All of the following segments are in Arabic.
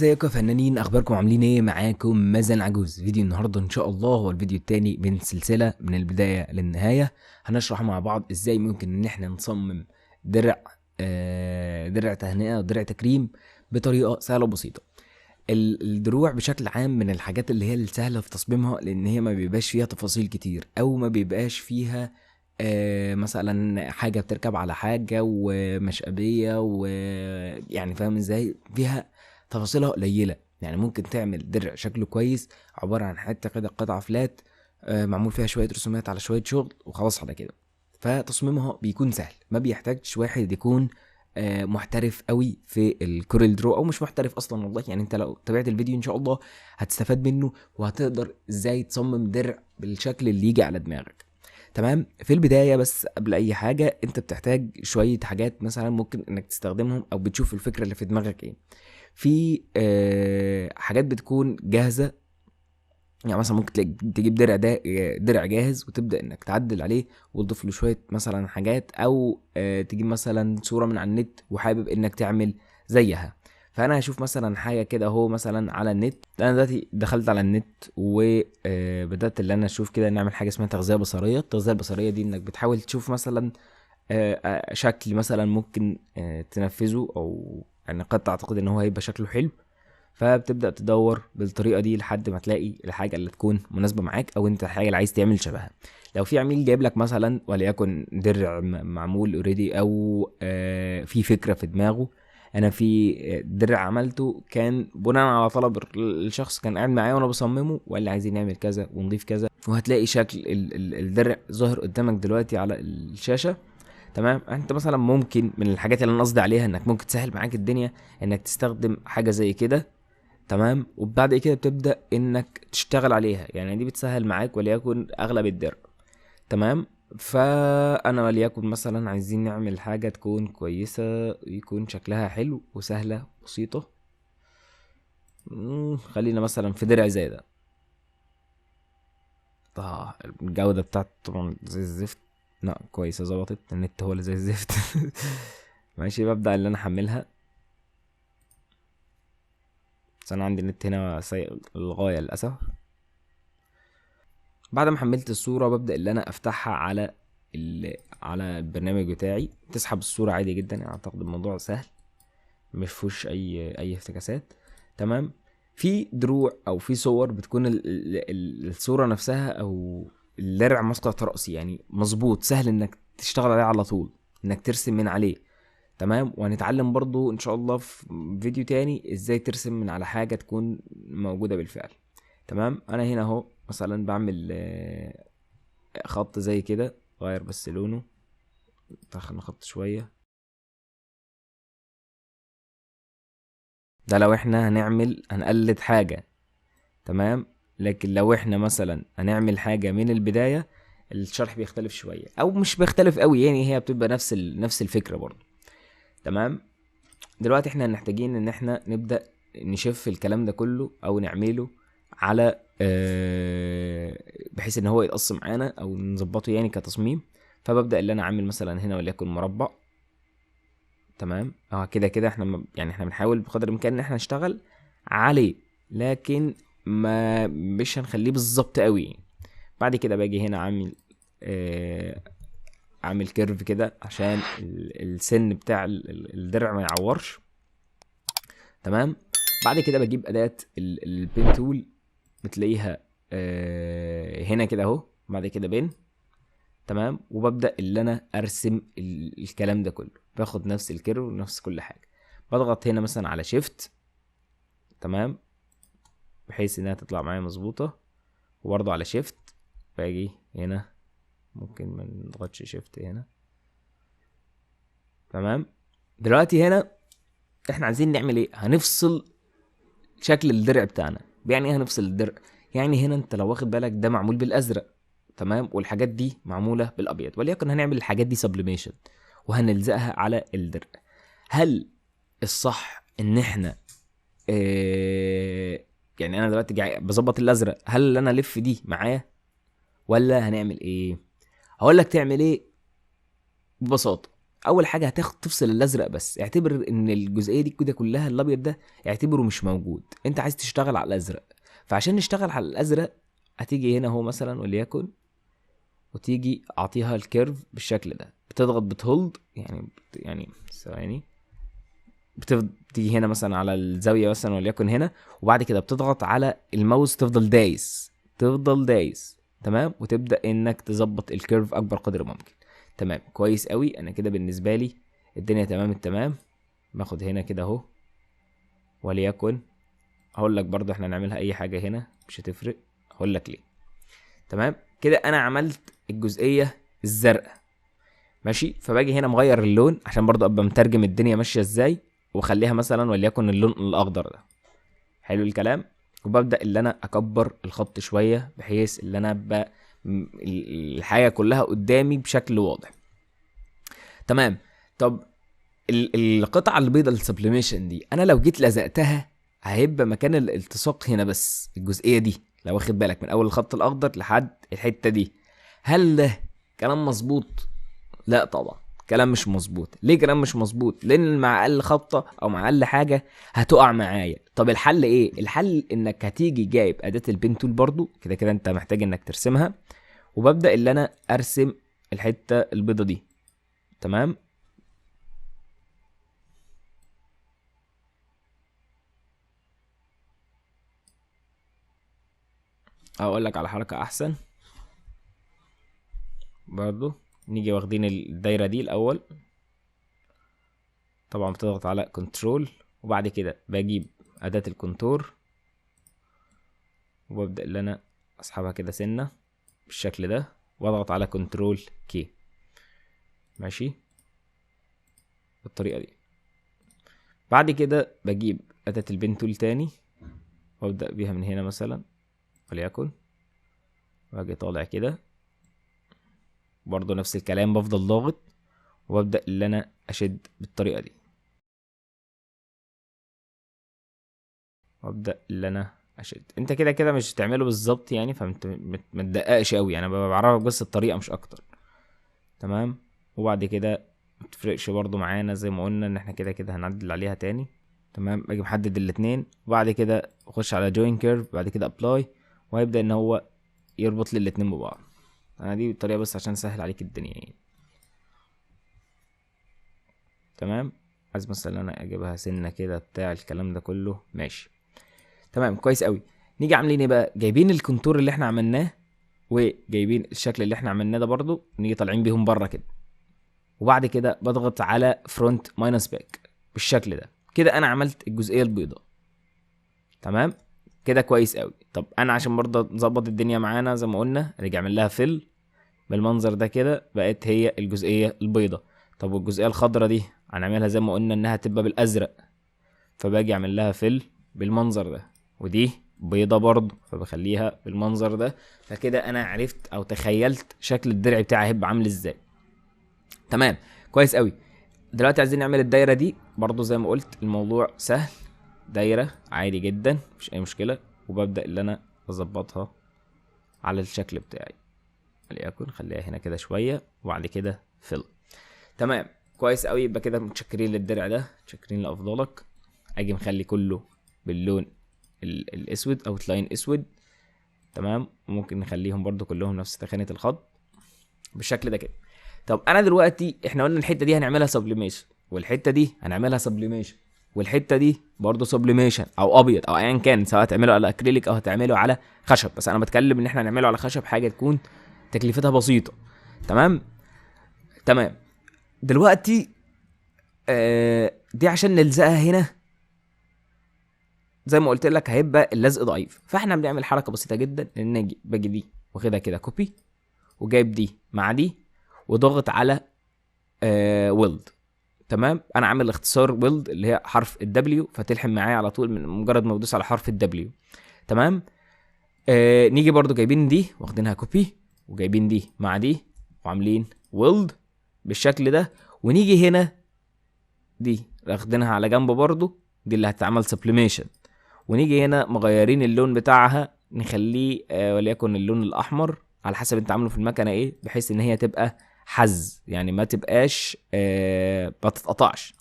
ازيكم يا فنانين؟ اخباركم عاملين ايه؟ معاكم مازن عجوز. فيديو النهارده ان شاء الله هو الفيديو الثاني من سلسله من البدايه للنهايه. هنشرح مع بعض ازاي ممكن ان احنا نصمم درع درع تهنئه ودرع تكريم بطريقه سهله وبسيطه. الدروع بشكل عام من الحاجات اللي هي السهله في تصميمها، لان هي ما بيبقاش فيها تفاصيل كتير او ما بيبقاش فيها مثلا حاجه بتركب على حاجه ومشقبيه، ويعني فاهم ازاي فيها تفاصيلها قليله. يعني ممكن تعمل درع شكله كويس عباره عن حته كده قطعه فلات معمول فيها شويه رسومات على شويه شغل وخلاص على كده. فتصميمها بيكون سهل، ما بيحتاجش واحد يكون محترف قوي في الكورل درو او مش محترف اصلا. والله يعني انت لو تابعت الفيديو ان شاء الله هتستفاد منه وهتقدر ازاي تصمم درع بالشكل اللي يجي على دماغك. تمام. في البداية بس قبل اي حاجة انت بتحتاج شوية حاجات مثلا ممكن انك تستخدمهم او بتشوف الفكرة اللي في دماغك ايه. في حاجات بتكون جاهزة. يعني مثلا ممكن تجيب درع جاهز وتبدأ انك تعدل عليه وتضيف له شوية مثلا حاجات، او تجيب مثلا صورة من على النت وحابب انك تعمل زيها. فانا هشوف مثلا حاجة كده اهو مثلا على النت. انا دلوقتي دخلت على النت وبدأت اللي انا اشوف كده نعمل حاجة اسمها تغذية بصرية. التغذية البصرية دي انك بتحاول تشوف مثلا شكل مثلا ممكن تنفذه، او يعني قد تعتقد ان هو هيبقى شكله حلو، فبتبدأ تدور بالطريقة دي لحد ما تلاقي الحاجة اللي تكون مناسبة معاك او انت الحاجة اللي عايز تعمل شبهها. لو في عميل جايب لك مثلا وليكن درع معمول اوريدي، او في فكرة في دماغه. انا في درع عملته كان بناء على طلب الشخص كان قاعد معايا وانا بصممه وقال لي عايزين نعمل كذا ونضيف كذا، وهتلاقي شكل الدرع ظاهر قدامك دلوقتي على الشاشة. تمام. انت مثلا ممكن من الحاجات اللي انا قصدي عليها انك ممكن تسهل معاك الدنيا انك تستخدم حاجة زي كده. تمام. وبعد كده بتبدأ انك تشتغل عليها، يعني دي بتسهل معاك وليكن اغلب الدرع. تمام. فانا وليكن مثلا عايزين نعمل حاجة تكون كويسة يكون شكلها حلو وسهلة بسيطة. خلينا مثلا في درع زي ده. الجودة بتاعته طبعا زي الزفت. لا كويسة، ظبطت. النت هو اللي زي الزفت. ماشي. ببدأ اللي انا احملها، بس انا عندي النت هنا سيء للغاية للأسف. بعد ما حملت الصورة ببدأ اللي انا افتحها على البرنامج بتاعي. تسحب الصورة عادي جدا، يعني اعتقد الموضوع سهل مش فيهوش اي افتكاسات. تمام. في دروع او في صور بتكون الصورة نفسها او الدرع مسقط رأسي، يعني مظبوط، سهل انك تشتغل عليه على طول، انك ترسم من عليه. تمام. وهنتعلم برضو ان شاء الله في فيديو تاني ازاي ترسم من على حاجة تكون موجودة بالفعل. تمام. انا هنا اهو مثلا بعمل خط زي كده، غير بس لونه، دخلنا خط شوية. ده لو احنا هنقلد حاجة. تمام. لكن لو احنا مثلا هنعمل حاجة من البداية الشرح بيختلف شوية او مش بيختلف قوي، يعني هي بتبقى نفس الفكرة برضو. تمام. دلوقتي احنا محتاجين ان احنا نبدأ نشف الكلام ده كله او نعمله على بحيث ان هو يتقص معانا او نظبطه يعني كتصميم. فببدأ اللي انا عامل مثلا هنا وليكن مربع. تمام. كده احنا يعني احنا بنحاول بقدر الامكان ان احنا نشتغل عليه، لكن ما مش هنخليه بالظبط قوي. بعد كده باجي هنا عامل كيرف كده عشان السن بتاع الدرع ما يعورش. تمام. بعد كده بجيب اداة البين تول، بتلاقيها هنا كده اهو. بعد كده بين. تمام. وببدأ اللي انا ارسم الكلام ده كله، باخد نفس الكيرف ونفس كل حاجة، بضغط هنا مثلا على شيفت. تمام. بحيث انها تطلع معايا مظبوطة. وبرضه على شيفت باجي هنا، ممكن ما نضغطش شيفت هنا. تمام. دلوقتي هنا احنا عايزين نعمل ايه؟ هنفصل شكل الدرع بتاعنا. يعني ايه هنفصل الدرع؟ يعني هنا انت لو واخد بالك ده معمول بالازرق، تمام، والحاجات دي معموله بالابيض، وليكن هنعمل الحاجات دي سبليميشن وهنلزقها على الدرع. هل الصح ان احنا يعني انا دلوقتي جاي بظبط الازرق، هل انا الف دي معايا ولا هنعمل ايه؟ هقول لك تعمل ايه ببساطه. اول حاجه تفصل الازرق بس، اعتبر ان الجزئيه دي كده كلها الابيض ده اعتبره مش موجود، انت عايز تشتغل على الازرق. فعشان نشتغل على الازرق هتيجي هنا اهو مثلا وليكن، وتيجي اعطيها الكيرف بالشكل ده، بتضغط بتهولد يعني ثواني، بتيجي هنا مثلا على الزاويه مثلا وليكن هنا، وبعد كده بتضغط على الماوس، تفضل دايس تمام، وتبدا انك تظبط الكيرف اكبر قدر ممكن. تمام كويس قوي. انا كده بالنسبه لي الدنيا تمام التمام. باخد هنا كده اهو وليكن، هقول لك برضو احنا نعملها اي حاجه هنا مش هتفرق، هقول لك ليه. تمام كده انا عملت الجزئيه الزرقاء ماشي. فباجي هنا مغير اللون عشان برضو ابقى مترجم الدنيا ماشيه ازاي، واخليها مثلا وليكن اللون الاخضر ده. حلو الكلام. وببدا اللي انا اكبر الخط شويه بحيث اللي انا ابقى الحاجه كلها قدامي بشكل واضح. تمام. طب القطعه البيضاء السبليميشن دي انا لو جيت لزقتها هيبقى مكان الالتصاق هنا بس الجزئيه دي، لو واخد بالك من اول الخط الاخضر لحد الحته دي. هل ده كلام مظبوط؟ لا طبعا كلام مش مظبوط. ليه كلام مش مظبوط؟ لان مع اقل خبطه او مع اقل حاجه هتقع معايا. طب الحل ايه؟ الحل انك هتيجي جايب اداه البين تول، برضو كده كده انت محتاج انك ترسمها، وببدا اللي انا ارسم الحته البيضه دي. تمام. اقول لك على حركه احسن برضو، نيجي واخدين الدايره دي الاول، طبعا بتضغط على كنترول، وبعد كده بجيب اداه الكونتور وببدا اللي انا اسحبها كده سنه بالشكل ده، واضغط على كنترول كي ماشي بالطريقه دي. بعد كده بجيب اداه البين تول تاني وابدا بيها من هنا مثلا وليكن، واجي طالع كده برضو نفس الكلام، بفضل ضاغط وابدا اللي انا اشد بالطريقه دي، وابدا اللي انا اشد. انت كده كده مش هتعمله بالظبط يعني، فانت ما تدققش قوي، انا بعرفك بس الطريقه مش اكتر. تمام. وبعد كده متفرقش برضو معانا زي ما قلنا ان احنا كده كده هنعدل عليها تاني. تمام. باجي محدد الاتنين وبعد كده اخش على جوين كيرف، بعد كده ابلاي، وهيبدا ان هو يربط لي الاتنين ببعض. انا دي الطريقه بس عشان اسهل عليك الدنيا يعني. تمام. عايز مثلا انا اجيبها سنه كده بتاع الكلام ده كله ماشي. تمام كويس قوي. نيجي عاملين ايه بقى؟ جايبين الكونتور اللي احنا عملناه وجايبين الشكل اللي احنا عملناه ده برضو، نيجي طالعين بيهم بره كده، وبعد كده بضغط على فرونت ماينس باك بالشكل ده. كده انا عملت الجزئيه البيضاء. تمام كده كويس قوي. طب انا عشان برضه نظبط الدنيا معانا زي ما قلنا، رجع اعمل لها فيل بالمنظر ده كده، بقت هي الجزئيه البيضاء. طب والجزئيه الخضراء دي هنعملها زي ما قلنا انها تبقى بالازرق، فباجي اعمل لها فيل بالمنظر ده، ودي بيضة برضه فبخليها بالمنظر ده. فكده انا عرفت او تخيلت شكل الدرع بتاعي هيبقى عامل ازاي. تمام كويس قوي. دلوقتي عايزين نعمل الدايره دي برضه زي ما قلت، الموضوع سهل، دايره عادي جدا مفيش اي مشكله، وببدا اللي انا اظبطها على الشكل بتاعي، وليكن خليها هنا كده شويه وبعد كده فيل. تمام كويس قوي. يبقى كده متشكرين للدرع ده، متشكرين لافضلك. اجي مخلي كله باللون الاسود او لاين اسود. تمام. ممكن نخليهم برضو كلهم نفس تخانه الخط بالشكل ده كده. طب انا دلوقتي احنا قلنا الحته دي هنعملها سبليميشن، والحته دي هنعملها سبليميشن، والحته دي برضو سبليميشن او ابيض او ايا كان، سواء هتعمله على اكريليك او هتعمله على خشب، بس انا بتكلم ان احنا هنعمله على خشب، حاجه تكون تكلفتها بسيطه. تمام. تمام. دلوقتي دي عشان نلزقها هنا زي ما قلت لك هيبقى اللزق ضعيف، فاحنا بنعمل حركه بسيطه جدا، ان نجي باجي دي واخدها كده كوبي، وجايب دي مع دي وضغط على ويلد. تمام. انا عامل اختصار ويلد اللي هي حرف الدبليو، فتلحم معايا على طول من مجرد ما بدوس على حرف الدبليو. تمام. نيجي برضو جايبين دي واخدينها كوبي، وجايبين دي مع دي وعاملين ويلد بالشكل ده، ونيجي هنا دي واخدينها على جنب برضو، دي اللي هتتعمل سبليميشن، ونيجي هنا مغيرين اللون بتاعها نخليه وليكن اللون الاحمر على حسب انت عامله في المكنه ايه، بحيث ان هي تبقى حز، يعني ما تبقاش ما تتقطعش.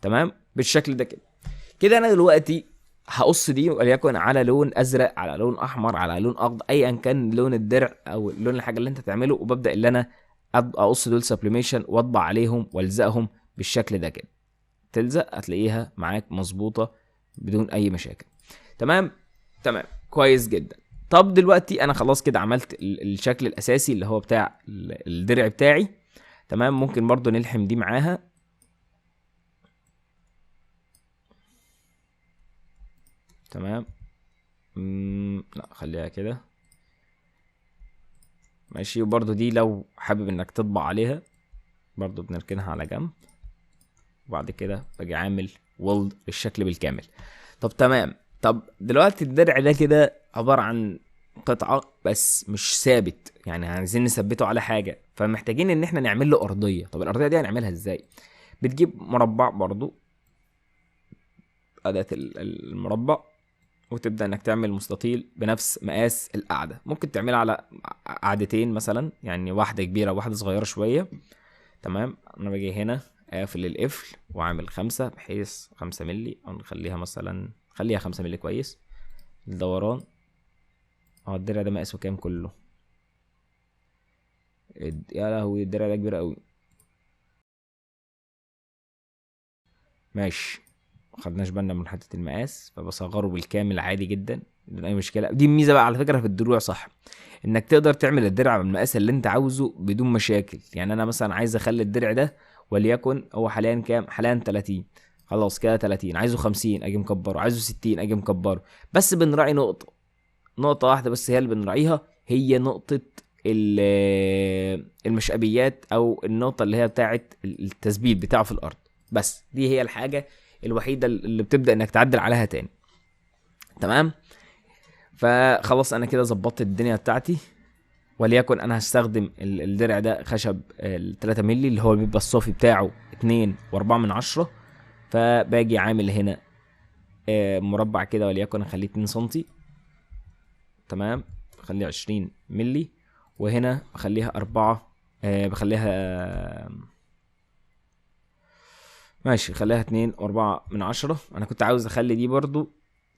تمام بالشكل ده كده. كده انا دلوقتي هقص دي وليكن على لون ازرق، على لون احمر، على لون اخضر، ايا كان لون الدرع او لون الحاجه اللي انت تعمله، وببدا اللي انا اقص دول سبليميشن واطبع عليهم والزقهم بالشكل ده كده. تلزق هتلاقيها معاك مظبوطه بدون اي مشاكل. تمام تمام كويس جدا. طب دلوقتي انا خلاص كده عملت الشكل الاساسي اللي هو بتاع الدرع بتاعي. تمام ممكن برضو نلحم دي معاها. تمام لا خليها كده ماشي. وبرضو دي لو حابب انك تطبع عليها برضو بنركنها على جنب، وبعد كده باجي عامل وولد بالشكل بالكامل. طب تمام. طب دلوقتي الدرع ده كده عبارة عن قطعة بس مش ثابت، يعني عايزين نثبته على حاجة، فمحتاجين ان احنا نعمل له ارضية. طب الارضية دي هنعملها ازاي؟ بتجيب مربع برضو، اداة المربع، وتبدا انك تعمل مستطيل بنفس مقاس القعده. ممكن تعملها على قعدتين مثلا، يعني واحده كبيره وواحده صغيره شويه. تمام انا باجي هنا اقفل القفل واعمل 5 بحيث 5 مللي، او نخليها مثلا خليها 5 مللي كويس. الدوران الدرع ده مقاسه كام كله؟ يا لهوي الدرع ده كبير قوي. ماشي مخدناش بالنا من حته المقاس، فبصغره بالكامل عادي جدا بدون اي مشكله. دي الميزه بقى على فكره في الدروع، صح، انك تقدر تعمل الدرع بالمقاس اللي انت عاوزه بدون مشاكل. يعني انا مثلا عايز اخلي الدرع ده وليكن هو حاليا كام؟ حاليا 30، خلاص كده 30. عايزه 50 اجي مكبره، عايزه 60 اجي مكبره. بس بنراعي نقطه واحده بس هي اللي بنراعيها، هي نقطه المشقبيات، او النقطه اللي هي بتاعه التثبيت بتاعه في الارض. بس دي هي الحاجه الوحيده اللي بتبدا انك تعدل عليها تاني. تمام فخلاص انا كده ظبطت الدنيا بتاعتي. وليكن انا هستخدم الدرع ده خشب 3 مللي اللي هو بيبقى الصافي بتاعه 2.4. فباجي عامل هنا مربع كده، وليكن اخليه 2 سنتي. تمام بخليه 20 مللي، وهنا بخليها 4 بخليها ماشي خليها 2.4. انا كنت عاوز اخلي دي برضو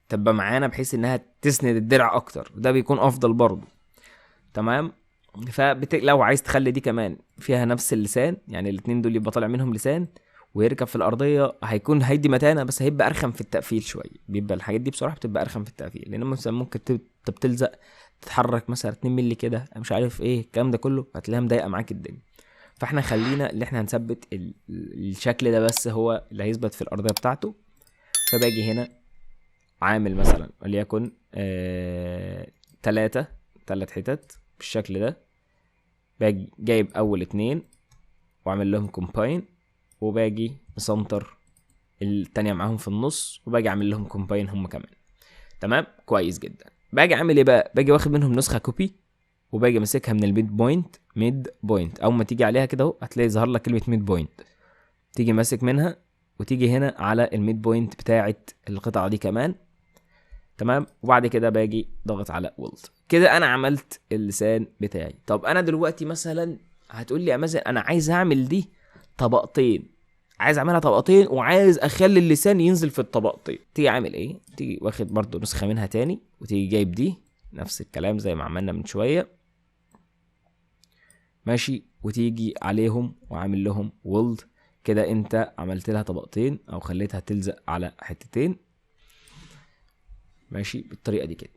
تبقى معانا بحيث انها تسند الدرع اكتر، وده بيكون افضل برضو. تمام لو عايز تخلي دي كمان فيها نفس اللسان، يعني الاتنين دول يبقى طالع منهم لسان ويركب في الارضيه، هيكون هيدي متانه، بس هيبقى ارخم في التقفيل شويه. بيبقى الحاجات دي بصراحه بتبقى ارخم في التقفيل، لان مثلا ممكن بتلزق تتحرك مثلا 2 مللي كده مش عارف ايه الكلام ده كله، هتلاقيها مضايقه معاك الدنيا. فاحنا خلينا اللي احنا هنثبت الشكل ده بس هو اللي هيثبت في الارضيه بتاعته. فباجي هنا عامل مثلا وليكن 3 حتت بالشكل ده. باجي جايب اول 2 واعمل لهم كومباين، وباجي مسنتر التانية معاهم في النص، وباجي اعمل لهم كومباين هم كمان. تمام كويس جدا. باجي اعمل ايه بقى؟ باجي واخد منهم نسخة كوبي، وباجي ماسكها من الميد بوينت. اول ما تيجي عليها كده اهو هتلاقي ظهر لك كلمة ميد بوينت، تيجي ماسك منها وتيجي هنا على الميد بوينت بتاعة القطعة دي كمان. تمام وبعد كده باجي ضغط على وولد. كده انا عملت اللسان بتاعي. طب انا دلوقتي مثلا هتقول لي يا مازن انا عايز اعمل دي طبقتين، عايز اعملها طبقتين وعايز اخلي اللسان ينزل في الطبقتين. تيجي عامل ايه؟ تيجي واخد برضو نسخة منها تاني، وتيجي جايب دي نفس الكلام زي ما عملنا من شوية ماشي، وتيجي عليهم وعامل لهم وولد. كده انت عملت لها طبقتين او خليتها تلزق على حتتين ماشي بالطريقة دي كده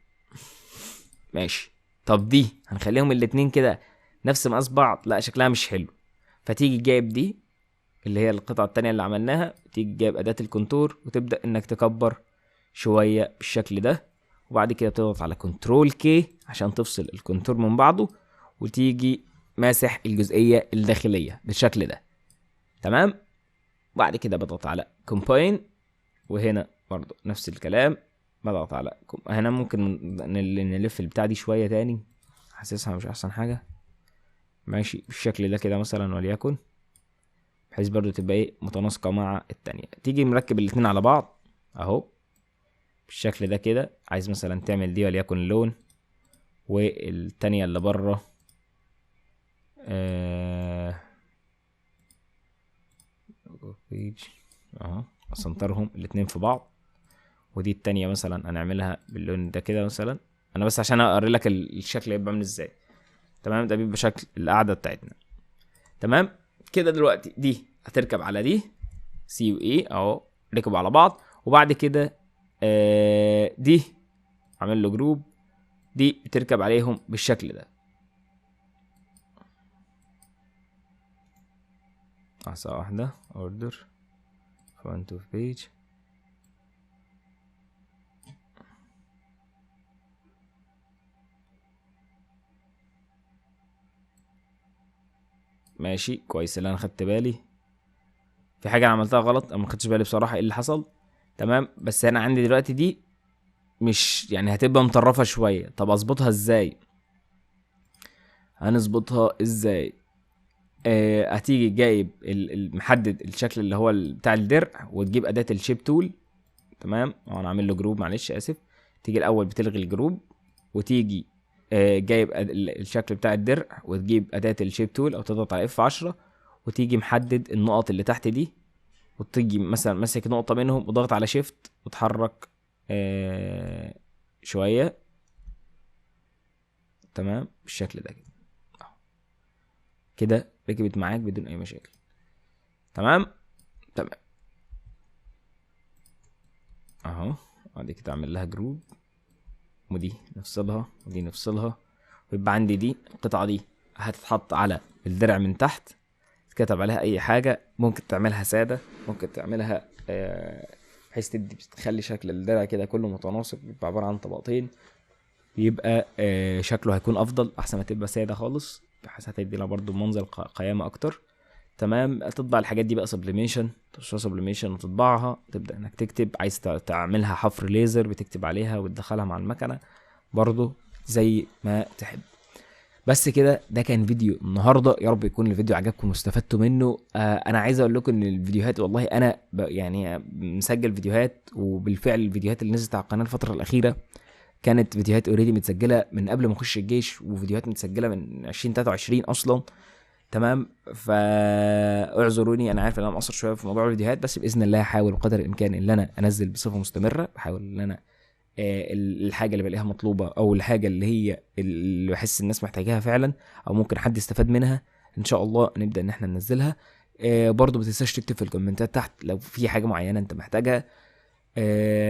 ماشي. طب دي هنخليهم الاتنين كده نفس مقاس بعض، لا شكلها مش حلو. فتيجي جايب دي اللي هي القطعة التانية اللي عملناها، تيجي جايب أداة الكونتور وتبدأ إنك تكبر شوية بالشكل ده، وبعد كده تضغط على كنترول كي عشان تفصل الكونتور من بعضه، وتيجي ماسح الجزئية الداخلية بالشكل ده. تمام بعد كده بضغط على كومباين، وهنا برضو نفس الكلام بضغط على هنا. ممكن نلف البتاع دي شوية تاني، حاسسها مش أحسن حاجة ماشي بالشكل ده كده مثلا، وليكن بحيث برضو تبقى ايه متناسقة مع التانية. تيجي مركب الاتنين على بعض اهو بالشكل ده كده. عايز مثلا تعمل دي وليكن لون، والتانية اللي بره بيج اهو، اسنترهم الاتنين في بعض. ودي التانية مثلا هنعملها باللون ده كده مثلا، انا بس عشان اوري لك الشكل هيبقى عامل ازاي. تمام، ده بيبقى شكل القعده بتاعتنا. تمام كده. دلوقتي دي هتركب على دي، سي واي اهو ركبوا على بعض. وبعد كده دي عامل له جروب، دي بتركب عليهم بالشكل ده. لحظة واحدة، اوردر فرونت اوف بيج. ماشي كويس اللي انا خدت بالي. في حاجة انا عملتها غلط، انا ما خدتش بالي بصراحة ايه اللي حصل. تمام بس انا عندي دلوقتي دي مش يعني هتبقى مطرفة شوية. طب اظبطها ازاي؟ هنظبطها ازاي؟ هتيجي جايب محدد الشكل اللي هو بتاع الدرع، وتجيب اداة الشيب تول. تمام انا عامل له جروب، معلش اسف. تيجي الاول بتلغي الجروب، وتيجي جايب الشكل بتاع الدرع، وتجيب اداة الشيب تول او تضغط على F10، وتيجي محدد النقط اللي تحت دي، وتيجي مثلا ماسك نقطة منهم وضغط على شيفت وتحرك شوية. تمام بالشكل ده كده، كده ركبت معاك بدون اي مشاكل. تمام تمام اهو. بعد كده اعمل لها جروب، ودي نفصلها ودي نفصلها، ويبقى عندي دي القطعة دي هتتحط على الدرع من تحت، تكتب عليها اي حاجة. ممكن تعملها سادة، ممكن تعملها بحيث تخلي شكل الدرع كده كله متناسق، يبقى عبارة عن طبقتين، يبقى شكله هيكون افضل احسن ما تبقى سادة خالص، بحيث هتدي لها برضو منظر قيامة اكتر. تمام تطبع الحاجات دي بقى سبليميشن، تشتغل سبليميشن وتطبعها، تبدا انك تكتب. عايز تعملها حفر ليزر بتكتب عليها وتدخلها مع المكنه برضو زي ما تحب. بس كده ده كان فيديو النهارده، يا رب يكون الفيديو عجبكم واستفدتوا منه. انا عايز اقول لكم ان الفيديوهات والله انا يعني مسجل فيديوهات، وبالفعل الفيديوهات اللي نزلت على القناه الفتره الاخيره كانت فيديوهات اوريدي متسجله من قبل ما اخش الجيش، وفيديوهات متسجله من 2023 اصلا. تمام فاعذروني، انا عارف ان انا مقصر شويه في موضوع الفيديوهات، بس باذن الله هحاول بقدر الامكان ان انا انزل بصفه مستمره. بحاول ان انا الحاجه اللي بلاقيها مطلوبه، او الحاجه اللي هي اللي بحس الناس محتاجاها فعلا، او ممكن حد يستفاد منها، ان شاء الله نبدا ان احنا ننزلها. برضو ما تنساش تكتب في الكومنتات تحت لو في حاجه معينه انت محتاجها.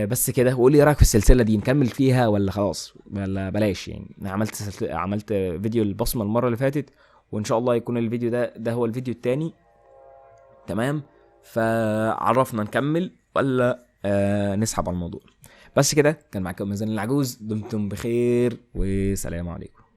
بس كده، وقول لي ايه رايك في السلسله دي، نكمل فيها ولا خلاص ولا بلاش؟ يعني انا عملت فيديو البصمه المره اللي فاتت، وان شاء الله يكون الفيديو ده هو الفيديو التاني. تمام فعرفنا نكمل ولا نسحب على الموضوع. بس كده كان معاكم مازن العجوز، دمتم بخير وسلام عليكم.